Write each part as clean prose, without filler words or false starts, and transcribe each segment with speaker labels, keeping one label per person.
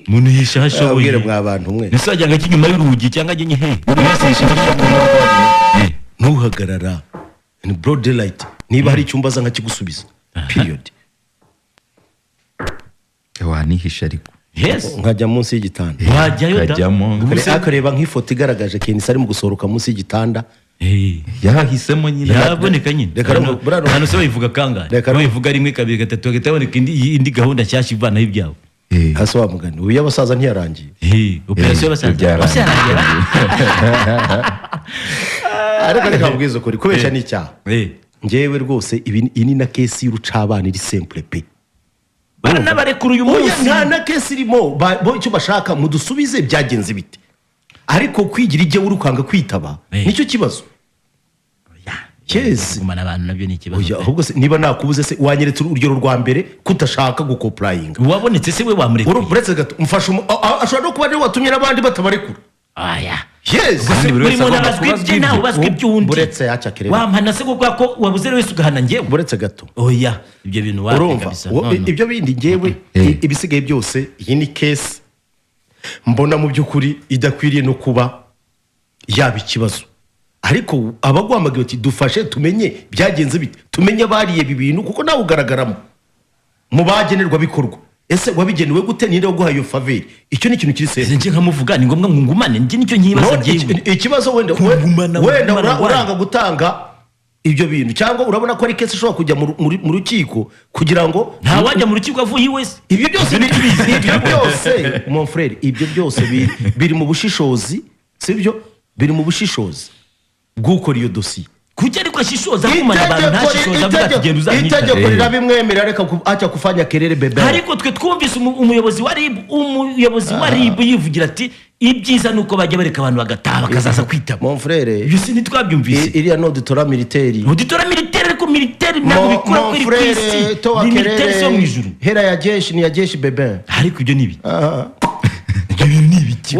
Speaker 1: Umuntu yisha hashoboye.
Speaker 2: Abwire mwa bantu mwe.
Speaker 1: Nisajyaga kinyuma y'urugi cyangwa ajye nyihe.
Speaker 2: Ntuhagarara. In broad daylight. Niba hari icyumba za nkakigusubiza. Period.
Speaker 3: Wanihisha ariko.
Speaker 1: Yes.
Speaker 2: Nkajya munsi y'igitanda.
Speaker 1: Wajyayo da.
Speaker 2: Akareba nk'ifoto igaragaje Kenisa ari mu gusohoka munsi y'igitanda.
Speaker 3: Yahisemo nyine.
Speaker 1: Yaboneka nyine. Hano se bayivuga kangahe? Bayivuga rimwe kabiri gatatu gataboneka indi gahunda cyashya ivanaho ibyawe.
Speaker 2: Hasi wa mugani. Uyu yabasaza ntiyarangiye.
Speaker 1: Operation y'abasaza.
Speaker 2: Ariko reka mbwizo kuri kubesha ni icyaha. Ngewe rwose ibi ni na case y'urucabana iri simple pe.
Speaker 1: Bana barekuru uyu munsi.
Speaker 2: Oya na case irimo bo icyo bashaka mudusubize byagenze bite. Ariko kwigira ije urukanga kwitaba nicyo kibazo. Yes.
Speaker 1: Gumana abantu nabyo ni kibazo.
Speaker 2: Oya ahubwo se niba nakubuze se wanyeretse urugero rwa mbere kutashaka gukoplayinga.
Speaker 1: Wabonetse se we wamureka.
Speaker 2: Uretse gato umfasha ashobora no kuba ari watumye nabandi batabarekura.
Speaker 1: Aya.
Speaker 2: Yes.
Speaker 1: Buri muntu abazwibye nawe ubazwe ibyundi.
Speaker 2: Uretse yaca kereba.
Speaker 1: Wampana se kuko ko wabuze wese ugahana ngewe.
Speaker 2: Uretse gato.
Speaker 1: Oya ibyo bintu
Speaker 2: wapiga bisa. Ibyo bindi ngewe ibisigaye byose iyi ni case mbona mu byukuri idakwiriye no kuba yaba ikibazo. Ariko abagwamagiye ati dufashe tumenye byagenze bite. Tumenye bariye ibintu kuko nawe ugaragaramo. Mu bagenerwa bikorwa. Ese wabigenewe gute ninde wo guha iyo faveur? Icyo ni ikintu kiri se.
Speaker 1: Nje nkamuvuga ni ngombwa ngungumane nje nicyo nkibaza giye.
Speaker 2: Ikibazo wenda uranga gutanga ibyo bintu cyangwa urabona ko ari case ishobora kujya mu rukiko kugira ngo
Speaker 1: nta wajya mu rukiko avuye wese.
Speaker 2: Ibyo byose bitubizi. Ibyo byose mon frère ibyo byose biri mu bushishozi sibyo biri mu bushishozi bw'ukora iyo dossier.
Speaker 1: Kuki ariko ashishoza kumana abantu ntashishoza avuga ati genda uzanyita.
Speaker 2: Itegeko rirabimwemerera reka acha kufanya kelele bebe.
Speaker 1: Ariko twe twumvise umuyobozi wa RIB yivugira ati ibyiza nuko bajya bareka abantu bagataha bakazaza kwitaba.
Speaker 2: Mon frère
Speaker 1: ibyo si nitwabyumvise.
Speaker 2: Iriya no auditora militaire.
Speaker 1: Auditora militaire ariko militaire ntabwo bikora kwiri kwisi. Ni militaire so mwijuru.
Speaker 2: Hera ya jeshi ni ya jeshi bebe.
Speaker 1: Ariko ibyo nibi. Ibyo ni ibiki.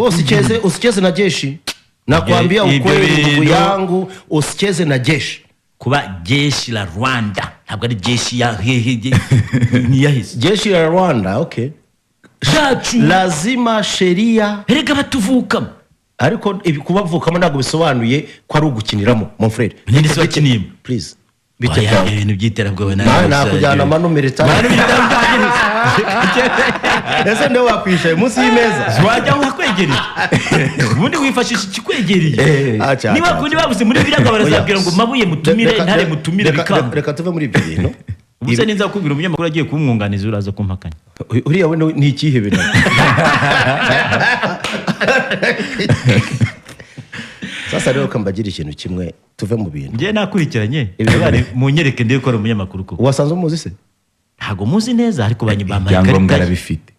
Speaker 2: Usicheze na jeshi. Nakwambia ukweli ndugu yangu usicheze na jeshi.
Speaker 1: Kuba jeshi la Rwanda ntabwo ari jeshi ya ni yahise.
Speaker 2: Jeshi la Rwanda okay.
Speaker 1: Shachu
Speaker 2: lazima sheria
Speaker 1: erega batuvukamo.
Speaker 2: Ariko kubavukamo ntabwo bisobanuye ko ari ugukiniramo mon frère.
Speaker 1: Ninde se wakiniyemo
Speaker 2: please.
Speaker 1: Bitya ibintu byiterabwowe
Speaker 2: na kujyana manu militaire. Ese ndio wakwishaye munsi y'imeza.
Speaker 1: Wajya wakwegereye. Ubundi wifashisha ikikwegereye. Niba kundi babuze muri biraga barazabwira ngo mabuye mutumire ntare mutumire bikamba.
Speaker 2: Reka tuve muri ibyo bintu.
Speaker 1: Ubuse ninza kubwira umunyamakuru agiye kumwunganiza uraza kumpakanya.
Speaker 2: Uriya we ni ikihebe na. Sasa rero kambagira ikintu kimwe tuve mu bintu.
Speaker 1: Ngiye nakurikiranye. Bari munyereke ndiye ko ari umunyamakuru ko.
Speaker 2: Wasanze umuzi se?
Speaker 1: Ntago muzi neza ariko banyibamaye
Speaker 3: yangombwa arabifite.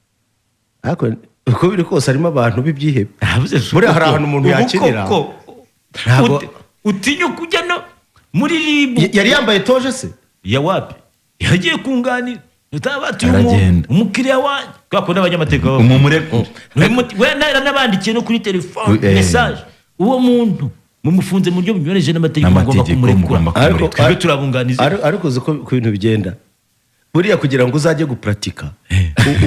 Speaker 2: Ariko uko biri kose arimo abantu bibyihebe. Muri hari ahantu umuntu yakinira.
Speaker 1: Ntago utinyo kujya no muri RIB.
Speaker 2: Yari yambaye toje se?
Speaker 1: Ya wapi? Yagiye kunganira. Utabati umukiriya wanjye kwako n'abanyamateka
Speaker 3: umumureko.
Speaker 1: We nabandikiye no kuri telefone message. Uwo muntu mumufunze mu buryo bunyuranije n'amategeko ngomba kumurekura. Ariko turabunganiza.
Speaker 2: Ariko ziko ku bintu bigenda. Buriya kugira ngo uzaje gupratika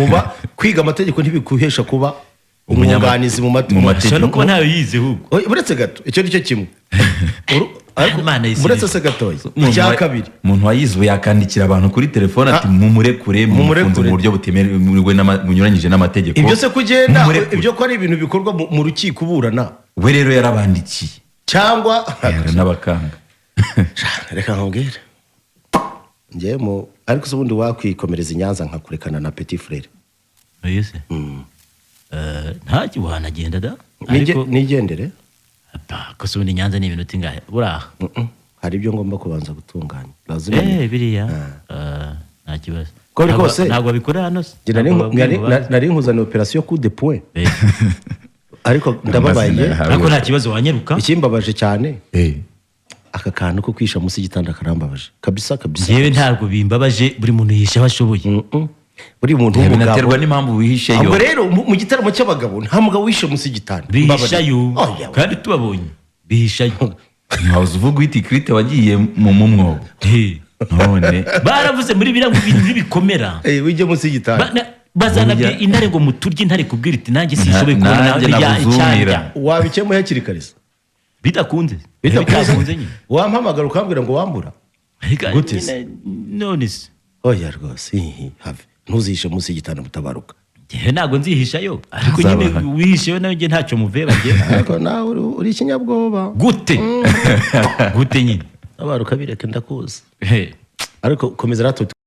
Speaker 2: uba kwiga amategeko ntibikuhesha kuba umwunganizi mu mategeko.
Speaker 1: No kuba ntayo yize ahubwo.
Speaker 2: Buretse gato icyo nicyo kimwe.
Speaker 1: Ariko
Speaker 2: buretse se gatoya. Icya kabiri.
Speaker 3: Umuntu wayizuye yakandikira abantu kuri telefone ati mumurekure mu buryo butemewe n'umunyuranyije n'amategeko.
Speaker 2: Ibyo se kugenda ibyo ko ari ibintu bikorwa mu rukiko uburana.
Speaker 3: We rero yarabandikiye
Speaker 2: cyangwa
Speaker 3: n'abakanga.
Speaker 2: Reka nkongere. Njemo ariko se ubundi wakwikomereza inyanza nkakurekana na petit frère.
Speaker 1: Oyese. Nta kiwana agenda da.
Speaker 2: Nigendere.
Speaker 1: Ko se ubundi nyanza ni ibintu tingahe. Buraha.
Speaker 2: Hari ibyo ngomba kubanza gutunganya. Lazima.
Speaker 1: Biriya. Nta kibazo.
Speaker 2: Ko rwose
Speaker 1: ntabwo bikora hano se.
Speaker 2: Nari nkuzana operation coup de poing. Ariko ndababaye.
Speaker 1: Ariko nta kibazo wanyeruka.
Speaker 2: Ikimbabaje cyane. Aka kantu ko kwisha munsi y'igitanda karambabaje kabisa.
Speaker 1: Yewe ntabwo bimbabaje buri muntu yisha bashoboye.
Speaker 2: Buri muntu
Speaker 3: binaterwa n'impamvu wihishe yo.
Speaker 2: Abo rero mu gitaramo cy'abagabo nta mugabo wishe munsi y'igitanda.
Speaker 1: Bihishayo kandi tubabonye. Bihishayo.
Speaker 3: Ntazo uvuga iti Krite wagiye mu mumwobo. None
Speaker 1: baravuze muri birango ibintu bikomera.
Speaker 2: Wijye munsi y'igitanda.
Speaker 1: bazanabye intare ngo muturye intare kubwira iti nanjye sishoboye kubona
Speaker 3: nabuzumira
Speaker 2: wabikemuye hakiri kare
Speaker 1: bidakunze nyine
Speaker 2: wampamagara ukambwira ngo wambura gute se
Speaker 1: none se
Speaker 2: oya rwose have ntuzihishe munsi y'igitanda mutabaruka
Speaker 1: ntabwo nzihishayo ariko nyine wihisheyo nawe njye ntacyo muveba njye
Speaker 2: ariko nawe uri ikinyabwoba
Speaker 1: gute nyine
Speaker 2: tabaruka bireke ndakuzi ariko komeza ratu